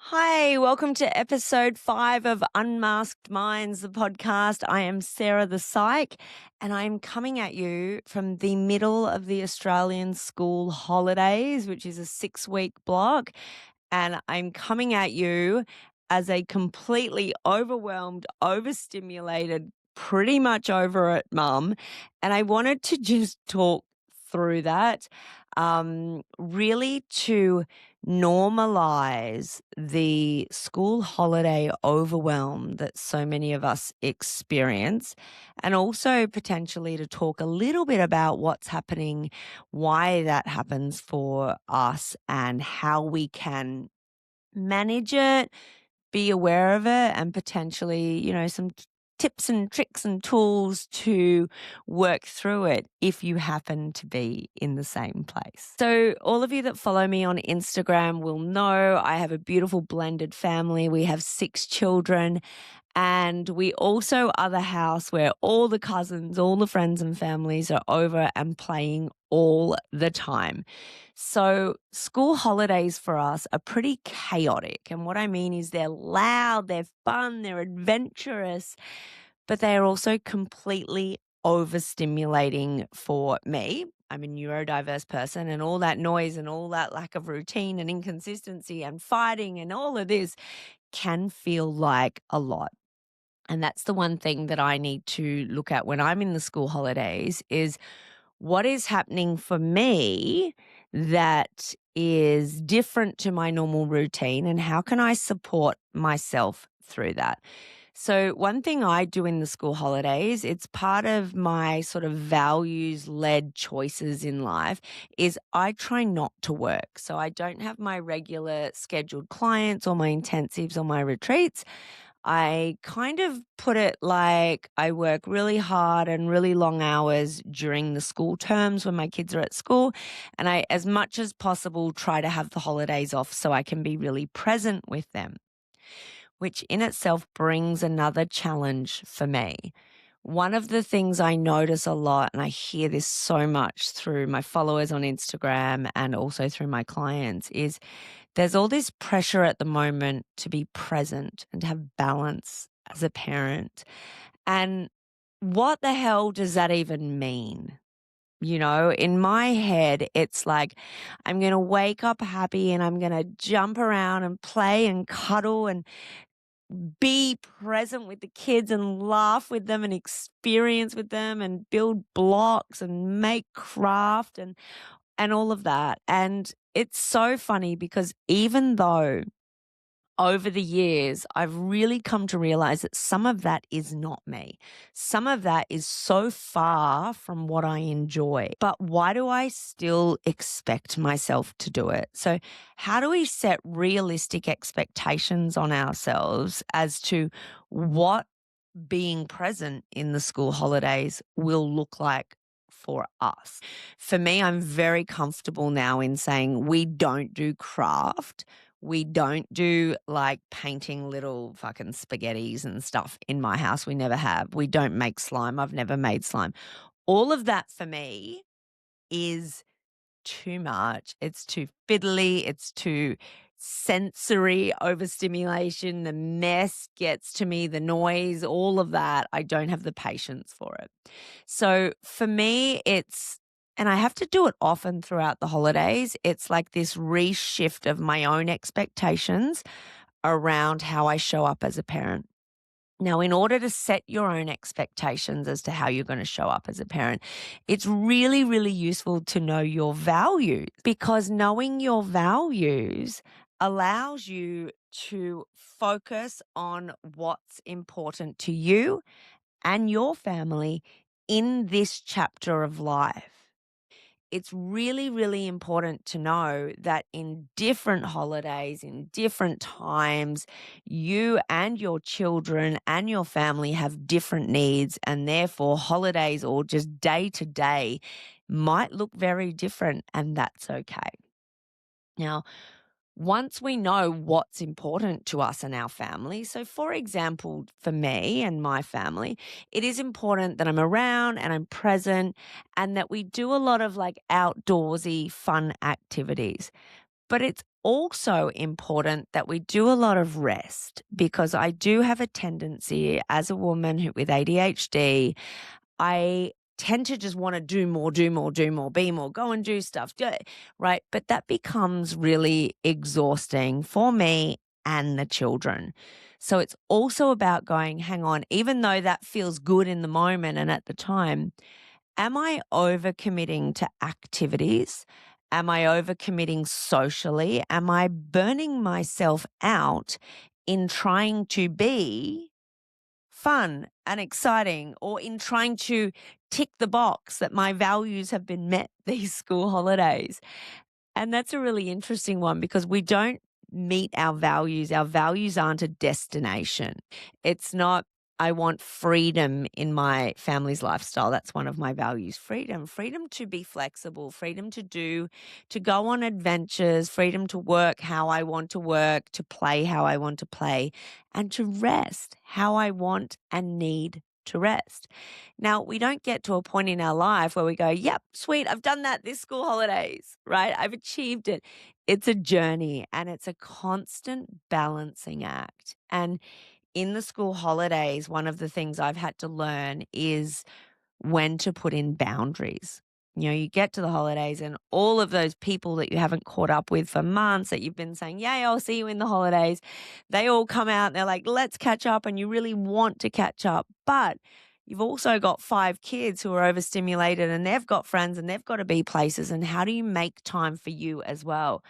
Hi, welcome to episode 5 of Unmasked Minds, the podcast. I am Sarah the Psych, and I'm coming at you from the middle of the Australian school holidays, which is a 6-week block. And I'm coming at you as a completely overwhelmed, overstimulated, pretty much over it mum. And I wanted to just talk through that, really to normalize the school holiday overwhelm that so many of us experience, and also potentially to talk a little bit about what's happening, why that happens for us, and how we can manage it, be aware of it, and potentially, some tips and tricks and tools to work through it if you happen to be in the same place. So, all of you that follow me on Instagram will know I have a beautiful blended family. We have 6 children. And we also are the house where all the cousins, all the friends and families are over and playing all the time. So school holidays for us are pretty chaotic. And what I mean is they're loud, they're fun, they're adventurous, but they are also completely overstimulating for me. I'm a neurodiverse person, and all that noise and all that lack of routine and inconsistency and fighting and all of this can feel like a lot. And that's the one thing that I need to look at when I'm in the school holidays is what is happening for me that is different to my normal routine, and how can I support myself through that? So one thing I do in the school holidays, it's part of my sort of values-led choices in life, is I try not to work. So I don't have my regular scheduled clients or my intensives or my retreats. I kind of put it like I work really hard and really long hours during the school terms when my kids are at school. And I, as much as possible, try to have the holidays off so I can be really present with them, which in itself brings another challenge for me. One of the things I notice a lot, and I hear this so much through my followers on Instagram and also through my clients, is there's all this pressure at the moment to be present and to have balance as a parent. And what the hell does that even mean? In my head, it's like I'm going to wake up happy and I'm going to jump around and play and cuddle and be present with the kids and laugh with them and experience with them and build blocks and make craft and all of that. And it's so funny because even though over the years, I've really come to realize that some of that is not me. Some of that is so far from what I enjoy. But why do I still expect myself to do it? So, how do we set realistic expectations on ourselves as to what being present in the school holidays will look like for us? For me, I'm very comfortable now in saying we don't do craft. We don't do like painting little fucking spaghettis and stuff in my house. We never have. We don't make slime. I've never made slime. All of that for me is too much. It's too fiddly. It's too sensory overstimulation. The mess gets to me, the noise, all of that. I don't have the patience for it. So for me, and I have to do it often throughout the holidays. It's like this reshift of my own expectations around how I show up as a parent. Now, in order to set your own expectations as to how you're going to show up as a parent, it's really, really useful to know your values, because knowing your values allows you to focus on what's important to you and your family in this chapter of life. It's really, really important to know that in different holidays, in different times, you and your children and your family have different needs, and therefore holidays or just day to day might look very different, and that's okay. Now, once we know what's important to us and our family, so for example, for me and my family, it is important that I'm around and I'm present and that we do a lot of like outdoorsy fun activities. But it's also important that we do a lot of rest, because I do have a tendency as a woman with ADHD, I tend to just want to do more, do more, do more, be more, go and do stuff, right? But that becomes really exhausting for me and the children. So it's also about going, hang on, even though that feels good in the moment and at the time, am I overcommitting to activities? Am I overcommitting socially? Am I burning myself out in trying to be fun and exciting, or in trying to tick the box that my values have been met these school holidays? And that's a really interesting one, because we don't meet our values. Our values aren't a destination. It's not, I want freedom in my family's lifestyle. That's one of my values. Freedom to be flexible, freedom to go on adventures, freedom to work how I want to work, to play how I want to play, and to rest how I want and need to rest. Now, we don't get to a point in our life where we go, yep, sweet, I've done that this school holidays, right? I've achieved it. It's a journey, and it's a constant balancing act. And in the school holidays, one of the things I've had to learn is when to put in boundaries. You get to the holidays and all of those people that you haven't caught up with for months that you've been saying, yay, I'll see you in the holidays. They all come out and they're like, let's catch up. And you really want to catch up. But you've also got 5 kids who are overstimulated, and they've got friends and they've got to be places. And how do you make time for you as well?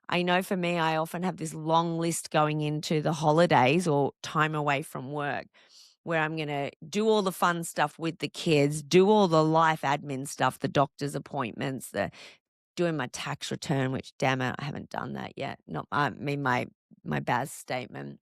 I know for me, I often have this long list going into the holidays or time away from work, where I'm going to do all the fun stuff with the kids, do all the life admin stuff, the doctor's appointments, the doing my tax return, which, damn it, I haven't done that yet. Not my BAS statement.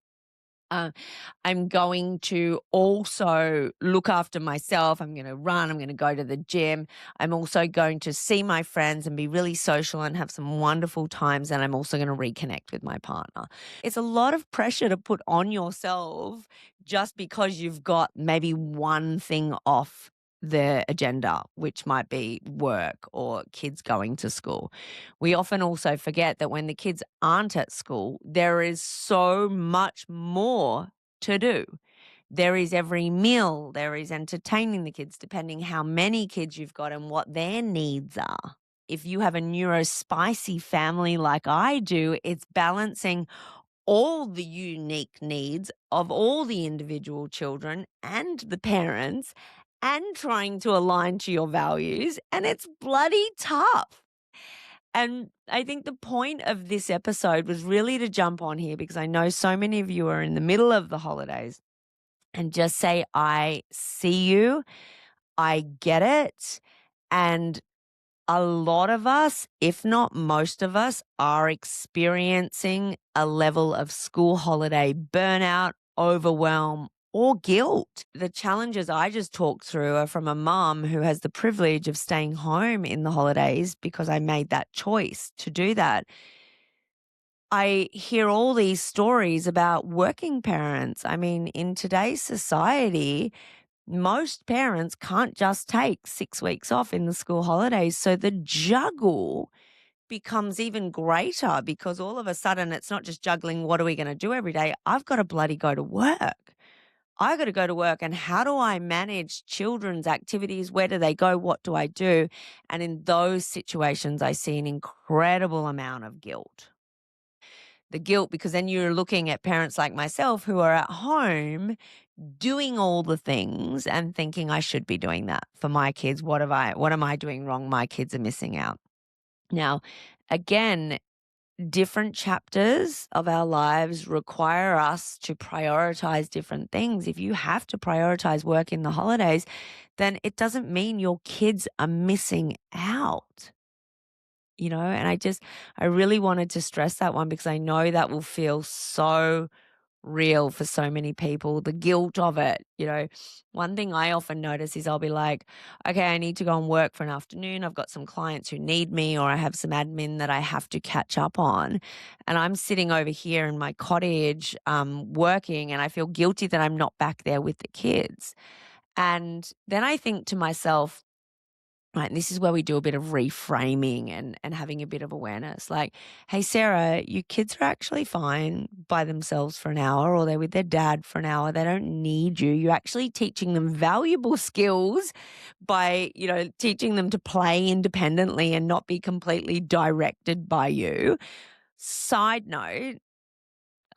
I'm going to also look after myself. I'm going to run. I'm going to go to the gym. I'm also going to see my friends and be really social and have some wonderful times. And I'm also going to reconnect with my partner. It's a lot of pressure to put on yourself just because you've got maybe one thing off the agenda, which might be work or kids going to school. We often also forget that when the kids aren't at school, there is so much more to do. There is every meal, there is entertaining the kids, depending how many kids you've got and what their needs are. If you have a neurospicy family like I do, it's balancing all the unique needs of all the individual children and the parents, and trying to align to your values. And it's bloody tough. And I think the point of this episode was really to jump on here, because I know so many of you are in the middle of the holidays, and just say, I see you, I get it. And a lot of us, if not most of us, are experiencing a level of school holiday burnout, overwhelm, or guilt. The challenges I just talked through are from a mum who has the privilege of staying home in the holidays because I made that choice to do that. I hear all these stories about working parents. I mean, in today's society, most parents can't just take 6 weeks off in the school holidays. So the juggle becomes even greater, because all of a sudden it's not just juggling, what are we going to do every day? I've got to bloody go to work. I got to go to work. And how do I manage children's activities? Where do they go? What do I do? And in those situations, I see an incredible amount of guilt. The guilt, because then you're looking at parents like myself who are at home doing all the things and thinking, I should be doing that for my kids. What am I doing wrong? My kids are missing out. Now, again, different chapters of our lives require us to prioritize different things. If you have to prioritize work in the holidays, then it doesn't mean your kids are missing out. And I really wanted to stress that one, because I know that will feel so real for so many people, the guilt of it. One thing I often notice is I'll be like, okay, I need to go and work for an afternoon. I've got some clients who need me, or I have some admin that I have to catch up on. And I'm sitting over here in my cottage working, and I feel guilty that I'm not back there with the kids. And then I think to myself, Right, and this is where we do a bit of reframing and having a bit of awareness. Like, hey, Sarah, your kids are actually fine by themselves for an hour, or they're with their dad for an hour. They don't need you. You're actually teaching them valuable skills by, teaching them to play independently and not be completely directed by you. Side note,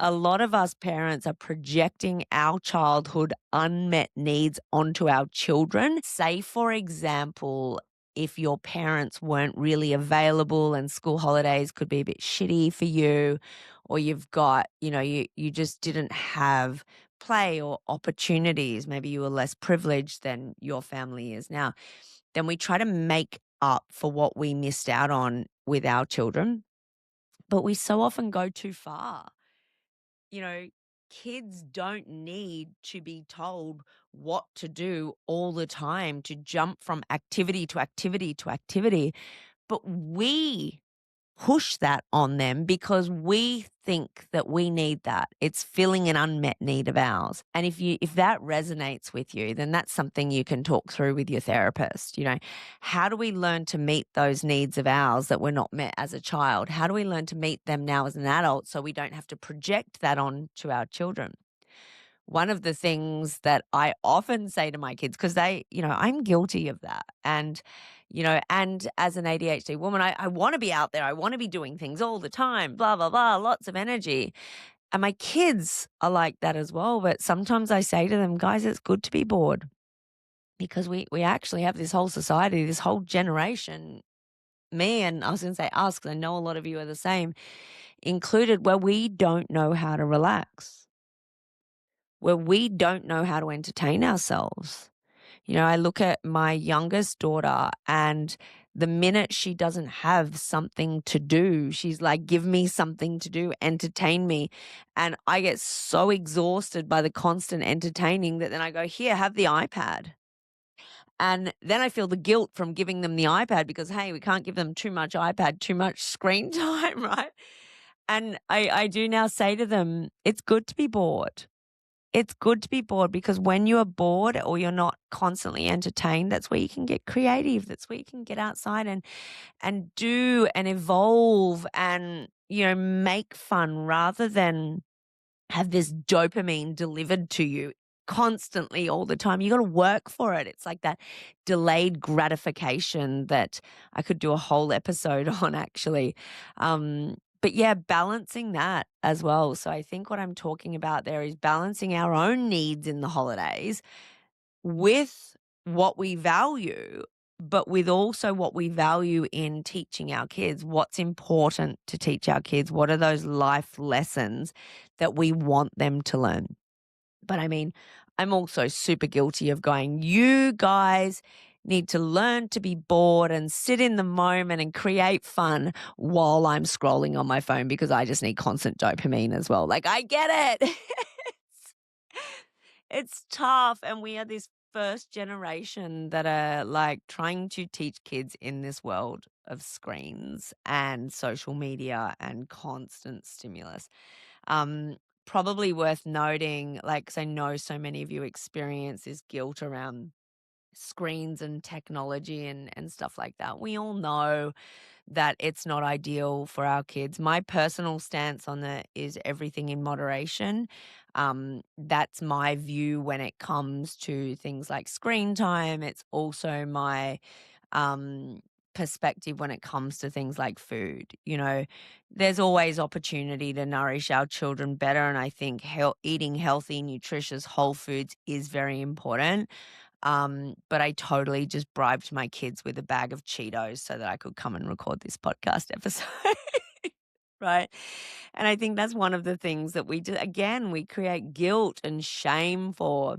a lot of us parents are projecting our childhood unmet needs onto our children. Say, for example, if your parents weren't really available and school holidays could be a bit shitty for you, or you've got, you just didn't have play or opportunities, maybe you were less privileged than your family is now, then we try to make up for what we missed out on with our children. But we so often go too far. you know, Kids don't need to be told what to do all the time, to jump from activity to activity to activity. But we push that on them because we think that we need that. It's filling an unmet need of ours. And if that resonates with you, then that's something you can talk through with your therapist. How do we learn to meet those needs of ours that were not met as a child? How do we learn to meet them now as an adult so we don't have to project that on to our children? One of the things that I often say to my kids, because I'm guilty of that. And as an ADHD woman, I want to be out there. I want to be doing things all the time, blah, blah, blah, lots of energy. And my kids are like that as well. But sometimes I say to them, guys, it's good to be bored, because we actually have this whole society, this whole generation, me, and I was going to say us, because I know a lot of you are the same, included, where we don't know how to relax, where we don't know how to entertain ourselves. I look at my youngest daughter, and the minute she doesn't have something to do, she's like, give me something to do, entertain me. And I get so exhausted by the constant entertaining that then I go, here, have the iPad. And then I feel the guilt from giving them the iPad because, hey, we can't give them too much iPad, too much screen time, right? And I do now say to them, it's good to be bored. It's good to be bored, because when you are bored or you're not constantly entertained, that's where you can get creative. That's where you can get outside and do and evolve and, make fun, rather than have this dopamine delivered to you constantly all the time. You got to work for it. It's like that delayed gratification that I could do a whole episode on, actually. But yeah, balancing that as well. So I think what I'm talking about there is balancing our own needs in the holidays with what we value, but with also what we value in teaching our kids. What's important to teach our kids? What are those life lessons that we want them to learn? But I mean, I'm also super guilty of going, you guys need to learn to be bored and sit in the moment and create fun while I'm scrolling on my phone, because I just need constant dopamine as well. Like, I get it. It's tough. And we are this first generation that are like trying to teach kids in this world of screens and social media and constant stimulus. Um, Probably worth noting, like, 'cause I know so many of you experience this guilt around screens and technology and stuff like that. We all know that it's not ideal for our kids. My personal stance on that is everything in moderation. That's my view when it comes to things like screen time. It's also my um, perspective when it comes to things like food. There's always opportunity to nourish our children better. And I think eating healthy, nutritious whole foods is very important. But I totally just bribed my kids with a bag of Cheetos so that I could come and record this podcast episode. Right. And I think that's one of the things that we do. Again, we create guilt and shame for,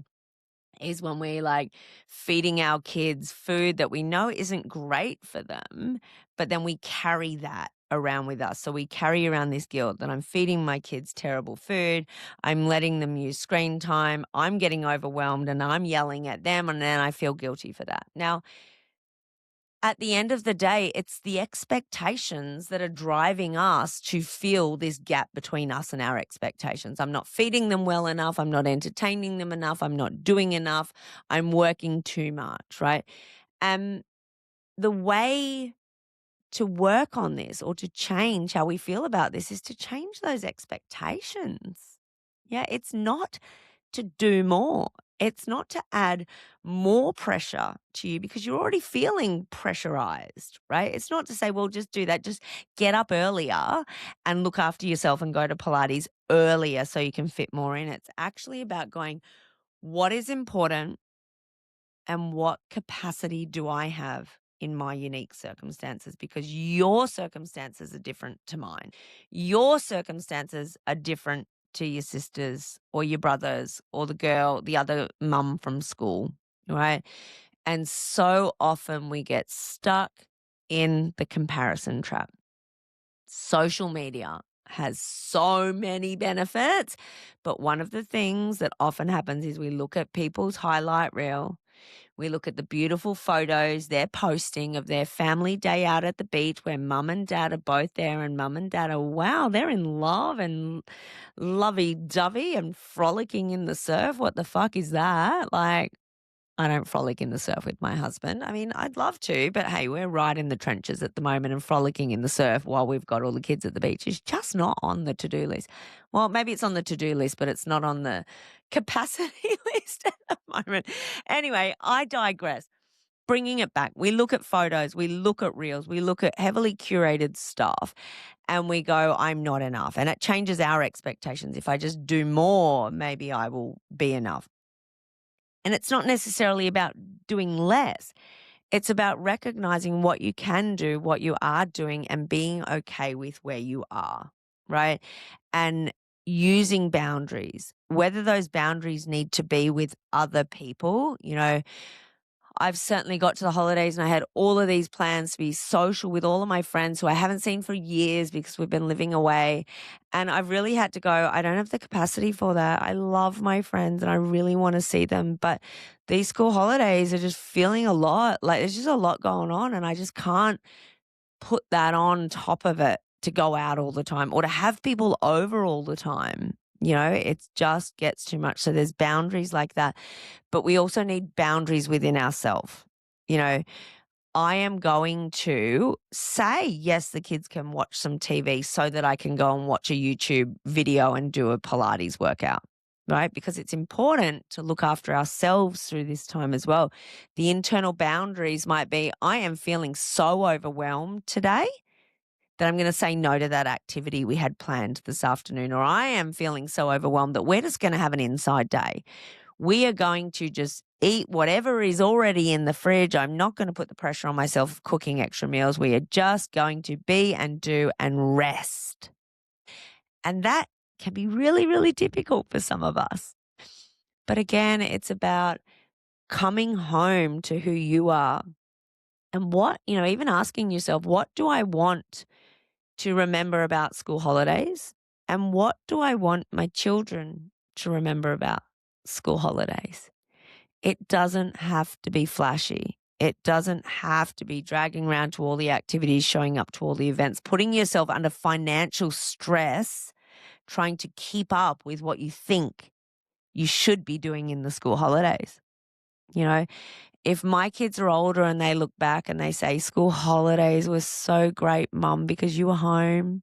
is when we like feeding our kids food that we know isn't great for them, but then we carry that around with us. So we carry around this guilt that I'm feeding my kids terrible food. I'm letting them use screen time. I'm getting overwhelmed and I'm yelling at them, and then I feel guilty for that. Now, at the end of the day, it's the expectations that are driving us to feel this gap between us and our expectations. I'm not feeding them well enough. I'm not entertaining them enough. I'm not doing enough. I'm working too much, right? the way to work on this or to change how we feel about this is to change those expectations. Yeah, it's not to do more. It's not to add more pressure to you because you're already feeling pressurized, right? It's not to say, well, just do that. Just get up earlier and look after yourself and go to Pilates earlier so you can fit more in. It's actually about going, what is important and what capacity do I have in my unique circumstances? Because your circumstances are different to mine. Your circumstances are different to your sisters or your brothers or the other mum from school, right? And so often we get stuck in the comparison trap. Social media has so many benefits, but one of the things that often happens is we look at people's highlight reel. We look at the beautiful photos they're posting of their family day out at the beach where mum and dad are both there, and mum and dad are, wow, they're in love and lovey-dovey and frolicking in the surf. What the fuck is that? Like, I don't frolic in the surf with my husband. I mean, I'd love to, but hey, we're right in the trenches at the moment, and frolicking in the surf while we've got all the kids at the beach is just not on the to-do list. Well, maybe it's on the to-do list, but it's not on the capacity list at the moment. Anyway, I digress. Bringing it back, we look at photos, we look at reels, we look at heavily curated stuff, and we go, I'm not enough. And it changes our expectations. If I just do more, maybe I will be enough. And it's not necessarily about doing less. It's about recognizing what you can do, what you are doing, and being okay with where you are, right? And using boundaries, whether those boundaries need to be with other people. I've certainly got to the holidays and I had all of these plans to be social with all of my friends who I haven't seen for years because we've been living away. And I've really had to go, I don't have the capacity for that. I love my friends and I really want to see them. But these school holidays are just feeling a lot. Like there's just a lot going on and I just can't put that on top of it to go out all the time or to have people over all the time. It just gets too much. So there's boundaries like that. But we also need boundaries within ourselves. I am going to say, yes, the kids can watch some TV so that I can go and watch a YouTube video and do a Pilates workout, right? Because it's important to look after ourselves through this time as well. The internal boundaries might be, I am feeling so overwhelmed today that I'm going to say no to that activity we had planned this afternoon, or I am feeling so overwhelmed that we're just going to have an inside day. We are going to just eat whatever is already in the fridge. I'm not going to put the pressure on myself of cooking extra meals. We are just going to be and do and rest. And that can be really, really difficult for some of us. But again, it's about coming home to who you are and even asking yourself, what do I want to remember about school holidays? And what do I want my children to remember about school holidays? It doesn't have to be flashy. It doesn't have to be dragging around to all the activities, showing up to all the events, putting yourself under financial stress, trying to keep up with what you think you should be doing in the school holidays. If my kids are older and they look back and they say, school holidays was so great, Mum, because you were home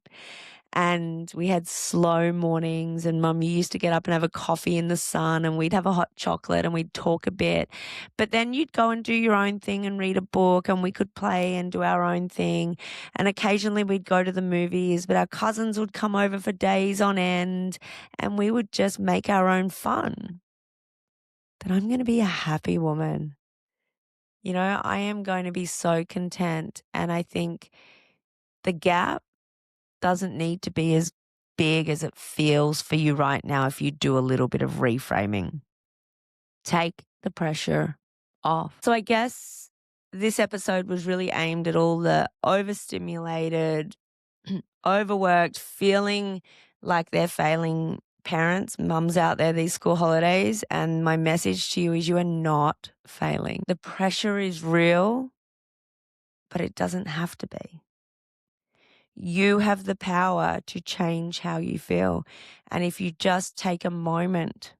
and we had slow mornings and Mum, you used to get up and have a coffee in the sun and we'd have a hot chocolate and we'd talk a bit. But then you'd go and do your own thing and read a book and we could play and do our own thing. And occasionally we'd go to the movies, but our cousins would come over for days on end and we would just make our own fun. Then I'm going to be a happy woman. I am going to be so content. And I think the gap doesn't need to be as big as it feels for you right now if you do a little bit of reframing. Take the pressure off. So I guess this episode was really aimed at all the overstimulated, overworked, feeling like they're failing parents, mums out there these school holidays. And my message to you is you are not failing. The pressure is real, but it doesn't have to be. You have the power to change how you feel. And if you just take a moment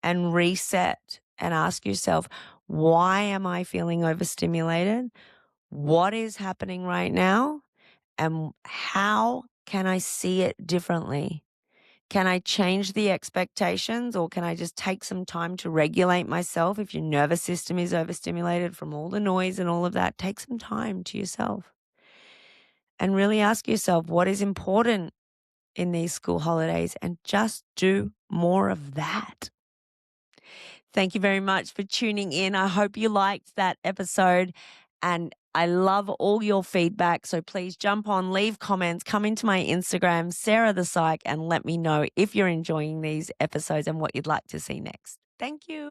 and reset and ask yourself, why am I feeling overstimulated? What is happening right now? And how can I see it differently? Can I change the expectations, or can I just take some time to regulate myself? If your nervous system is overstimulated from all the noise and all of that, take some time to yourself and really ask yourself what is important in these school holidays and just do more of that. Thank you very much for tuning in. I hope you liked that episode, and I love all your feedback. So please jump on, leave comments, come into my Instagram, Sarah the Psych, and let me know if you're enjoying these episodes and what you'd like to see next. Thank you.